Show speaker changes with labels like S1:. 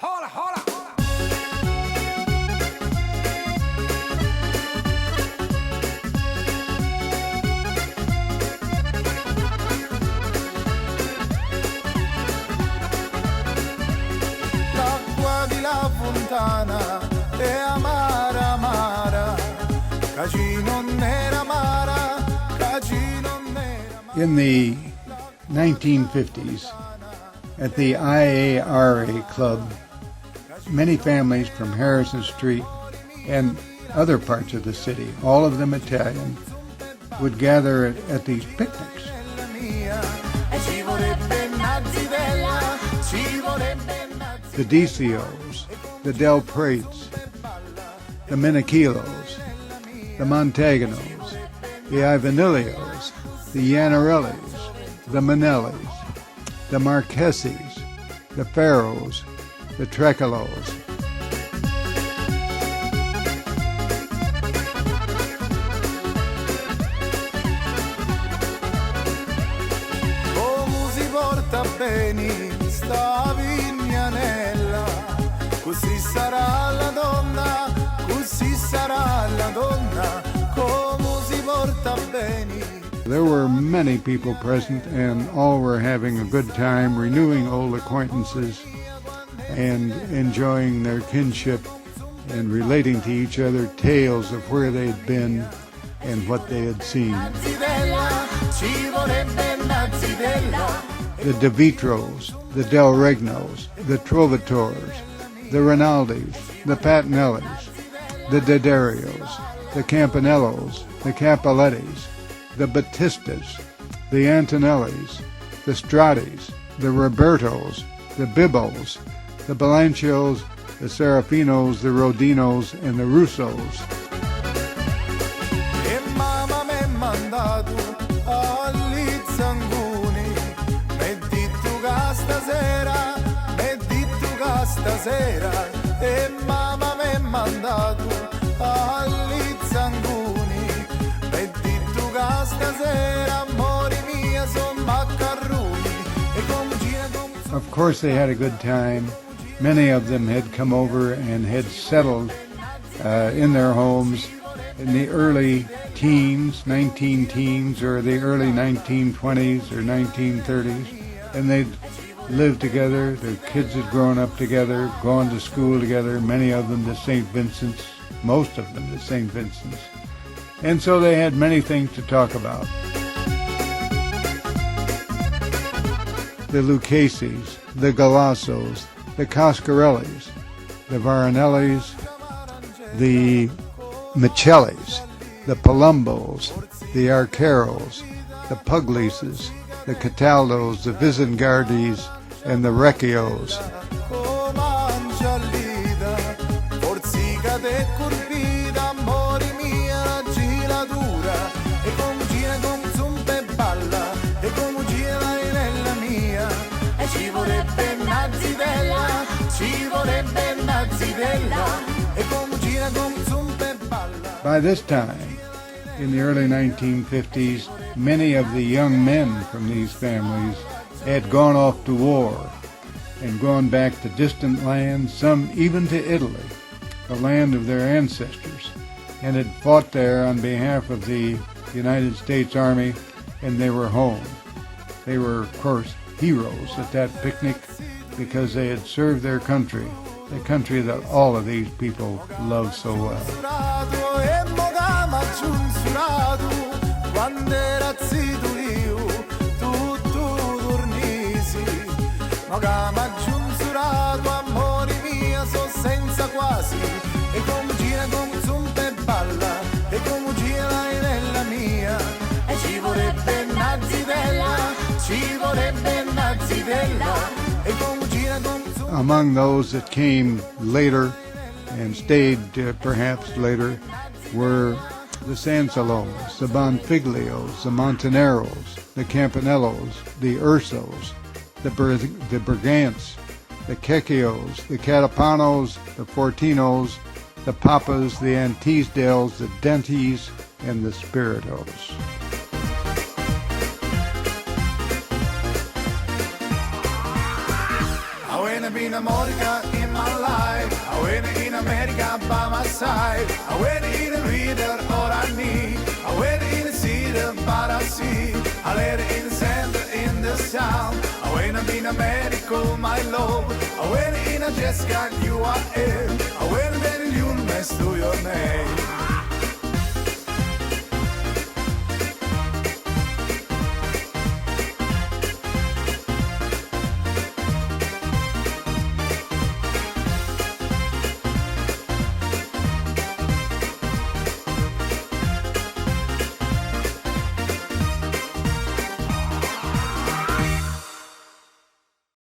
S1: Hola, hola, hola.
S2: L'acqua di la fontana è amara, amara, caci non era amara, caci non era amara.
S3: In the 1950s, at the IARA Club, many families from Harrison Street and other parts of the city, all of them Italian, would gather at these picnics. The Dicios, the Del Prates, the Minichilos, the Monteganos, the Ivanilios, the Iannarellis, the Manellis, the Marqueses, the Farrows, the Trecolos.
S2: Come si porta bene sta vignanella, così sarà la donna, così sarà la donna, come si porta bene.
S3: There were many people present, and all were having a good time, renewing old acquaintances and enjoying their kinship and relating to each other tales of where they had been and what they had seen. The De Vitros, the Del Regnos, the Trovatores, the Rinaldis, the Patinellis, the Dedarios, the Campanellos, the Capolettis, the Battistas, the Antonellis, the Stratis, the Robertos, the Bibbos, the Balancios, the Serafinos, the Rodinos, and the Russos.
S2: E mamma m'è mandato agli zanguni, metti tu che stasera, metti tu che stasera, e mamma m'è mandato agli zanguni, metti tu che stasera, amore mia, son maccaroni, e concina con...
S3: Of course, they had a good time. Many of them had come over and had settled in their homes in the early teens, 19 teens, or the early 1920s or 1930s, and they'd lived together. Their kids had grown up together, gone to school together, many of them to St. Vincent's, most of them to St. Vincent's. And so they had many things to talk about. The Luccheses, the Galassos, the Coscarellis, the Varanellis, the Michellis, the Palombos, the Arcaros, the Puglises, the Cataldos, the Visingardis, and the Recchios. By this time, in the early 1950s, many of the young men from these families had gone off to war and gone back to distant lands, some even to Italy, the land of their ancestors, and had fought there on behalf of the United States Army, and they were home. They were, of course, heroes at that picnic because they had served their country, the country that all of these people love so well. Among those that came later and stayed perhaps later were the Sansalons, the Bonfiglios, the Montaneros, the Campanellos, the Ursos, the Bergants, the Cecchios, the Catapanos, the Fortinos, the Papas, the Antisdales, the Dentis, and the Spiritos.
S2: Bene amore America in my life. I went in America by my side. I went in a reader all I need. I went in a cedar but I see. I let it in the center in the sound. I went in America, my love. I went in a Jessica, you are in. I went in the mess to your name.